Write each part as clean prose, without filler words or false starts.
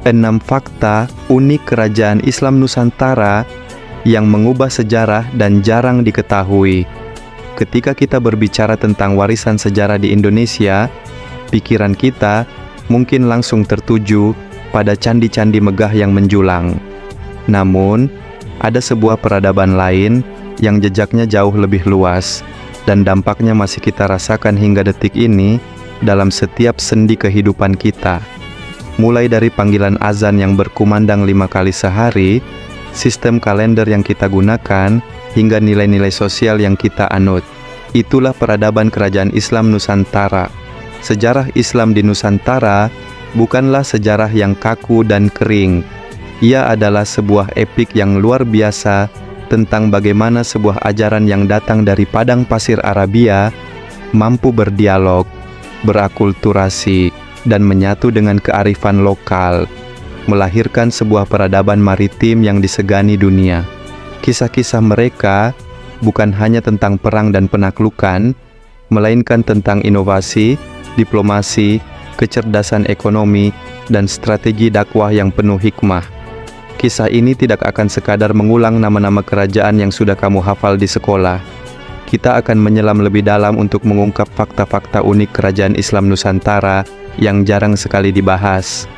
6 fakta unik kerajaan Islam Nusantara yang mengubah sejarah dan jarang diketahui. Ketika kita berbicara tentang warisan sejarah di Indonesia, pikiran kita mungkin langsung tertuju pada candi-candi megah yang menjulang. Namun, ada sebuah peradaban lain yang jejaknya jauh lebih luas, dan dampaknya masih kita rasakan hingga detik ini dalam setiap sendi kehidupan kita. Mulai dari panggilan azan yang berkumandang 5 kali sehari, sistem kalender yang kita gunakan, hingga nilai-nilai sosial yang kita anut. Itulah peradaban kerajaan Islam Nusantara. Sejarah Islam di Nusantara bukanlah sejarah yang kaku dan kering. Ia adalah sebuah epik yang luar biasa tentang bagaimana sebuah ajaran yang datang dari padang pasir Arabia mampu berdialog, berakulturasi, dan menyatu dengan kearifan lokal, melahirkan sebuah peradaban maritim yang disegani dunia. Kisah-kisah mereka bukan hanya tentang perang dan penaklukan, melainkan tentang inovasi, diplomasi, kecerdasan ekonomi, dan strategi dakwah yang penuh hikmah. Kisah ini tidak akan sekadar mengulang nama-nama kerajaan yang sudah kamu hafal di sekolah. Kita akan menyelam lebih dalam untuk mengungkap fakta-fakta unik kerajaan Islam Nusantara yang jarang sekali dibahas.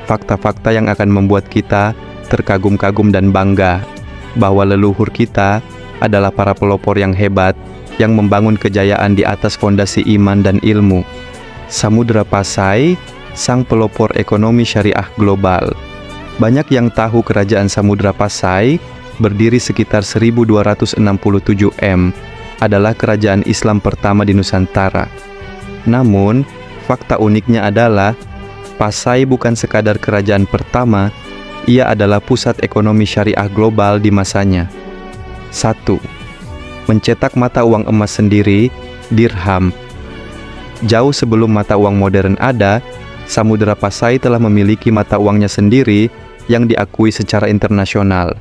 Fakta-fakta yang akan membuat kita terkagum-kagum dan bangga bahwa leluhur kita adalah para pelopor yang hebat yang membangun kejayaan di atas fondasi iman dan ilmu. Samudra Pasai, sang pelopor ekonomi syariah global. Banyak yang tahu kerajaan Samudra Pasai berdiri sekitar 1267 m, adalah kerajaan Islam pertama di Nusantara. Namun, fakta uniknya adalah Pasai bukan sekadar kerajaan pertama, ia adalah pusat ekonomi syariah global di masanya. 1. Mencetak mata uang emas sendiri, dirham. Jauh sebelum mata uang modern ada, Samudra Pasai telah memiliki mata uangnya sendiri yang diakui secara internasional.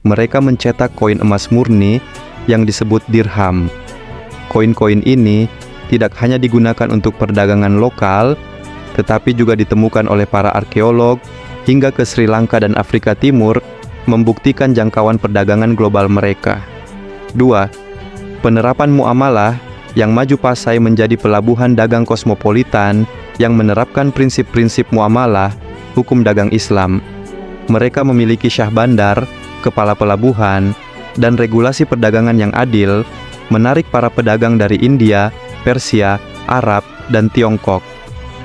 Mereka mencetak koin emas murni yang disebut dirham. Koin-koin ini tidak hanya digunakan untuk perdagangan lokal, tetapi juga ditemukan oleh para arkeolog hingga ke Sri Lanka dan Afrika Timur, membuktikan jangkauan perdagangan global mereka. 2. Penerapan muamalah yang maju Pasai menjadi pelabuhan dagang kosmopolitan yang menerapkan prinsip-prinsip muamalah, hukum dagang Islam. Mereka memiliki syah bandar, kepala pelabuhan, dan regulasi perdagangan yang adil, menarik para pedagang dari India, Persia, Arab, dan Tiongkok.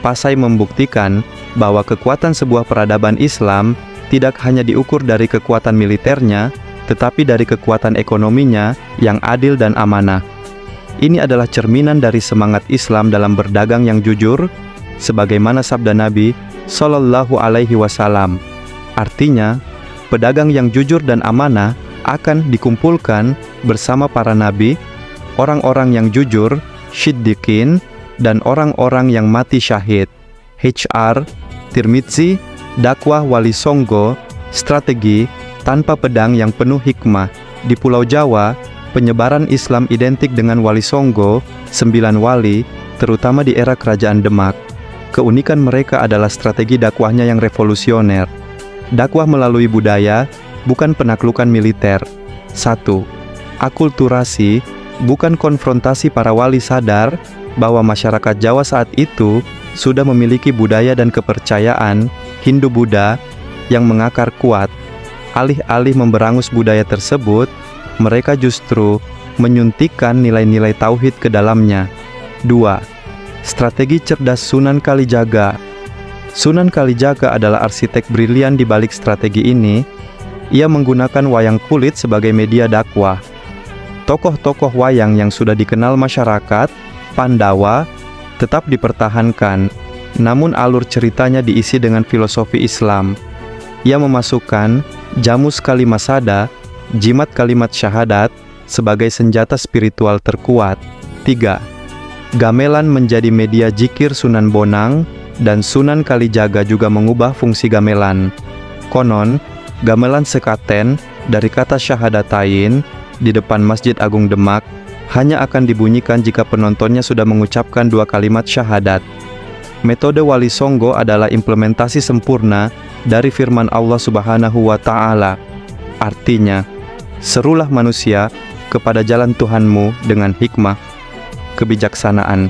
Pasai membuktikan bahwa kekuatan sebuah peradaban Islam tidak hanya diukur dari kekuatan militernya, tetapi dari kekuatan ekonominya yang adil dan amanah. Ini adalah cerminan dari semangat Islam dalam berdagang yang jujur, sebagaimana sabda Nabi Shallallahu Alaihi Wasallam. Artinya, pedagang yang jujur dan amanah akan dikumpulkan bersama para nabi, orang-orang yang jujur, syiddiqin, dan orang-orang yang mati syahid. HR, Tirmidzi, dakwah Wali Songo, strategi tanpa pedang yang penuh hikmah. Di Pulau Jawa, penyebaran Islam identik dengan Wali Songo, 9 wali, terutama di era Kerajaan Demak. Keunikan mereka adalah strategi dakwahnya yang revolusioner. Dakwah melalui budaya, bukan penaklukan militer. 1. Akulturasi, bukan konfrontasi. Para wali sadar bahwa masyarakat Jawa saat itu sudah memiliki budaya dan kepercayaan Hindu-Buddha yang mengakar kuat. Alih-alih memberangus budaya tersebut, mereka justru menyuntikkan nilai-nilai tauhid ke dalamnya. 2. Strategi cerdas Sunan Kalijaga. Sunan Kalijaga adalah arsitek brilian di balik strategi ini. Ia menggunakan wayang kulit sebagai media dakwah. Tokoh-tokoh wayang yang sudah dikenal masyarakat, Pandawa, tetap dipertahankan, namun alur ceritanya diisi dengan filosofi Islam. Ia memasukkan Jamus Kalimasada, jimat kalimat syahadat, sebagai senjata spiritual terkuat. 3. Gamelan menjadi media jikir Sunan Bonang, dan Sunan Kalijaga juga mengubah fungsi gamelan. Konon, gamelan sekaten dari kata syahadatain di depan Masjid Agung Demak hanya akan dibunyikan jika penontonnya sudah mengucapkan 2 kalimat syahadat. Metode Wali Songo adalah implementasi sempurna dari firman Allah Subhanahu wa Ta'ala. Artinya, serulah manusia kepada jalan Tuhanmu dengan hikmah, kebijaksanaan,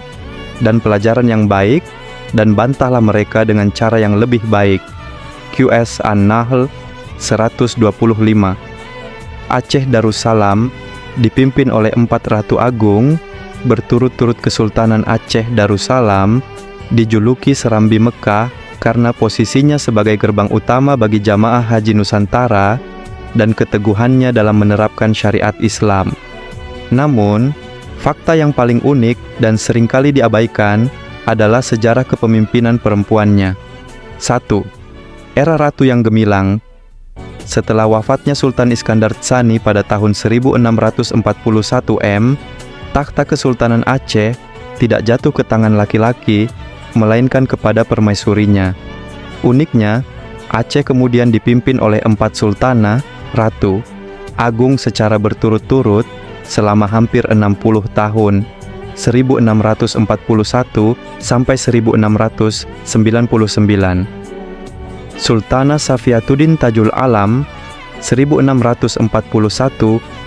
dan pelajaran yang baik, dan bantahlah mereka dengan cara yang lebih baik. QS An-Nahl 125. Aceh Darussalam dipimpin oleh 4 Ratu Agung, berturut-turut Kesultanan Aceh Darussalam dijuluki Serambi Mekah karena posisinya sebagai gerbang utama bagi jamaah haji Nusantara dan keteguhannya dalam menerapkan syariat Islam. Namun, fakta yang paling unik dan seringkali diabaikan adalah sejarah kepemimpinan perempuannya. 1. Era Ratu yang Gemilang. Setelah wafatnya Sultan Iskandar Tsani pada tahun 1641 M, takhta Kesultanan Aceh tidak jatuh ke tangan laki-laki, melainkan kepada permaisurinya. Uniknya, Aceh kemudian dipimpin oleh 4 sultanah, ratu, agung secara berturut-turut selama hampir 60 tahun, 1641 sampai 1699. Sultanah Safiatuddin Tajul Alam 1641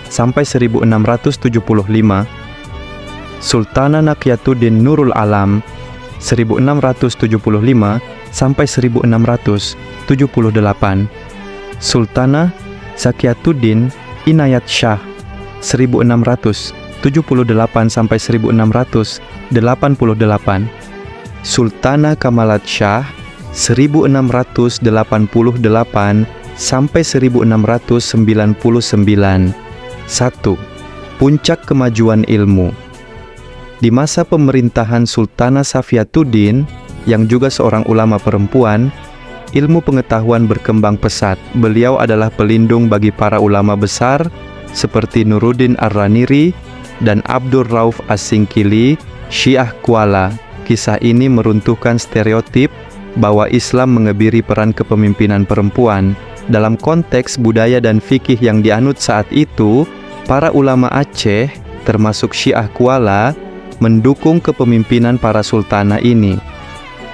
sampai 1675. Sultanah Nakyatuddin Nurul Alam 1675 sampai 1678. Sultanah Zakiatuddin Inayat Shah 1678 sampai 1688. Sultanah Kamalat Shah 1688 sampai 1699. 1. Puncak kemajuan ilmu. Di masa pemerintahan Sultanah Safiatuddin, yang juga seorang ulama perempuan, ilmu pengetahuan berkembang pesat. Beliau adalah pelindung bagi para ulama besar seperti Nuruddin Ar-Raniri dan Abdur Rauf As-Singkili, Syiah Kuala. Kisah ini meruntuhkan stereotip bahwa Islam mengebiri peran kepemimpinan perempuan. Dalam konteks budaya dan fikih yang dianut saat itu, para ulama Aceh, termasuk Syiah Kuala, mendukung kepemimpinan para sultanah ini.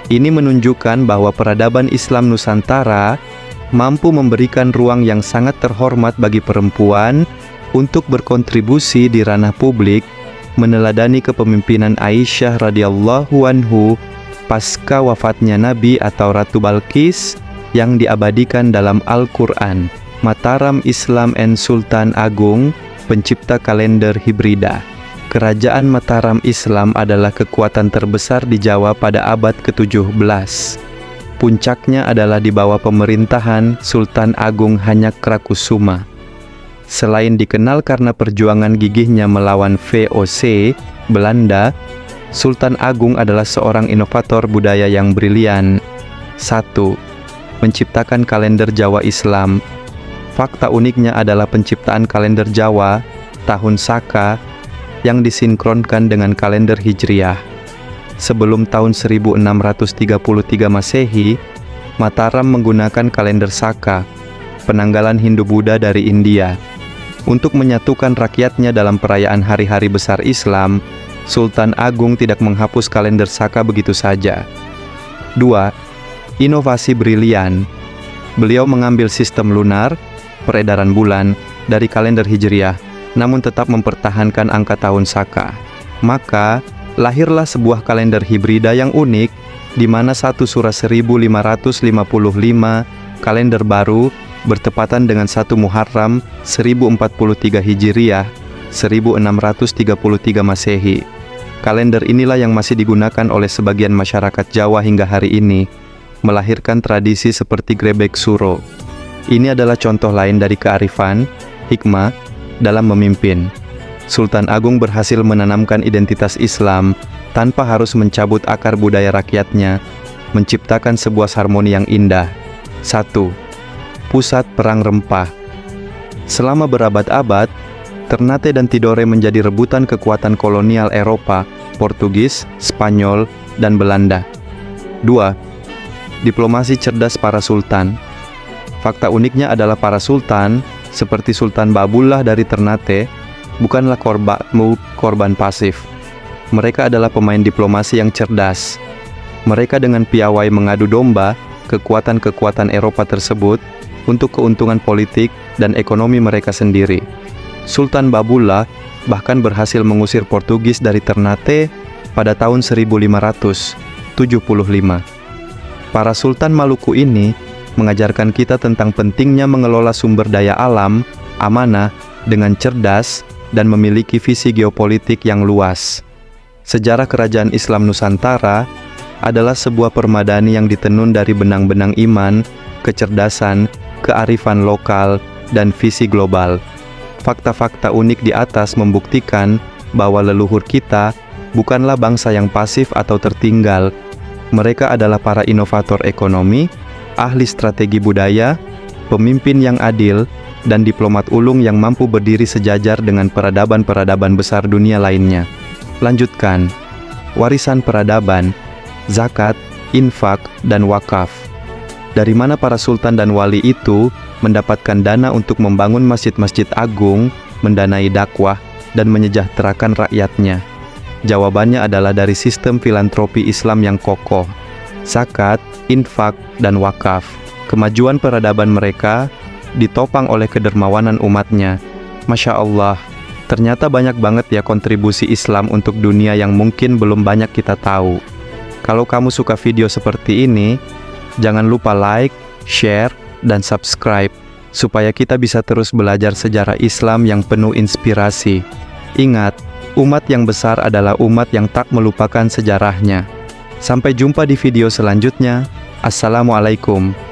Ini menunjukkan bahwa peradaban Islam Nusantara mampu memberikan ruang yang sangat terhormat bagi perempuan untuk berkontribusi di ranah publik, meneladani kepemimpinan Aisyah radhiyallahu anhu pasca wafatnya Nabi atau Ratu Balqis yang diabadikan dalam Al-Quran. Mataram Islam and Sultan Agung, pencipta kalender Hibrida. Kerajaan Mataram Islam adalah kekuatan terbesar di Jawa pada abad ke-17. Puncaknya adalah di bawah pemerintahan Sultan Agung Hanyakkrakusuma. Selain dikenal karena perjuangan gigihnya melawan VOC, Belanda, Sultan Agung adalah seorang inovator budaya yang brilian. 1. Menciptakan kalender Jawa Islam. Fakta uniknya adalah penciptaan kalender Jawa, tahun Saka, yang disinkronkan dengan kalender Hijriah. Sebelum tahun 1633 Masehi, Mataram menggunakan kalender Saka, penanggalan Hindu-Buddha dari India. Untuk menyatukan rakyatnya dalam perayaan hari-hari besar Islam, Sultan Agung tidak menghapus kalender Saka begitu saja. 2. Inovasi brilian. Beliau mengambil sistem lunar, peredaran bulan, dari kalender Hijriah, namun tetap mempertahankan angka tahun Saka. Maka, lahirlah sebuah kalender hibrida yang unik, di mana 1 Surah 1555, kalender baru, bertepatan dengan 1 Muharram 1043 Hijriah, 1633 Masehi. Kalender inilah yang masih digunakan oleh sebagian masyarakat Jawa hingga hari ini, melahirkan tradisi seperti Grebek Suro. Ini adalah contoh lain dari kearifan, hikmah, dalam memimpin. Sultan Agung berhasil menanamkan identitas Islam tanpa harus mencabut akar budaya rakyatnya, menciptakan sebuah harmoni yang indah. 1. Pusat perang rempah. Selama berabad-abad, Ternate dan Tidore menjadi rebutan kekuatan kolonial Eropa, Portugis, Spanyol, dan Belanda. 2. Diplomasi cerdas para sultan. Fakta uniknya adalah para sultan, seperti Sultan Babullah dari Ternate, bukanlah korban pasif. Mereka adalah pemain diplomasi yang cerdas. Mereka dengan piawai mengadu domba kekuatan-kekuatan Eropa tersebut untuk keuntungan politik dan ekonomi mereka sendiri. Sultan Babullah bahkan berhasil mengusir Portugis dari Ternate pada tahun 1575. Para Sultan Maluku ini mengajarkan kita tentang pentingnya mengelola sumber daya alam, amanah, dengan cerdas dan memiliki visi geopolitik yang luas. Sejarah Kerajaan Islam Nusantara adalah sebuah permadani yang ditenun dari benang-benang iman, kecerdasan, kearifan lokal, dan visi global. Fakta-fakta unik di atas membuktikan bahwa leluhur kita bukanlah bangsa yang pasif atau tertinggal. Mereka adalah para inovator ekonomi, ahli strategi budaya, pemimpin yang adil, dan diplomat ulung yang mampu berdiri sejajar dengan peradaban-peradaban besar dunia lainnya. Lanjutkan. Warisan peradaban, zakat, infak, dan wakaf. Dari mana para sultan dan wali itu mendapatkan dana untuk membangun masjid-masjid agung, mendanai dakwah, dan menyejahterakan rakyatnya? Jawabannya adalah dari sistem filantropi Islam yang kokoh. Zakat, infak, dan wakaf. Kemajuan peradaban mereka ditopang oleh kedermawanan umatnya. Masya Allah, ternyata banyak banget ya kontribusi Islam untuk dunia yang mungkin belum banyak kita tahu. Kalau kamu suka video seperti ini, jangan lupa like, share, dan subscribe, supaya kita bisa terus belajar sejarah Islam yang penuh inspirasi. Ingat, umat yang besar adalah umat yang tak melupakan sejarahnya. Sampai jumpa di video selanjutnya. Assalamualaikum.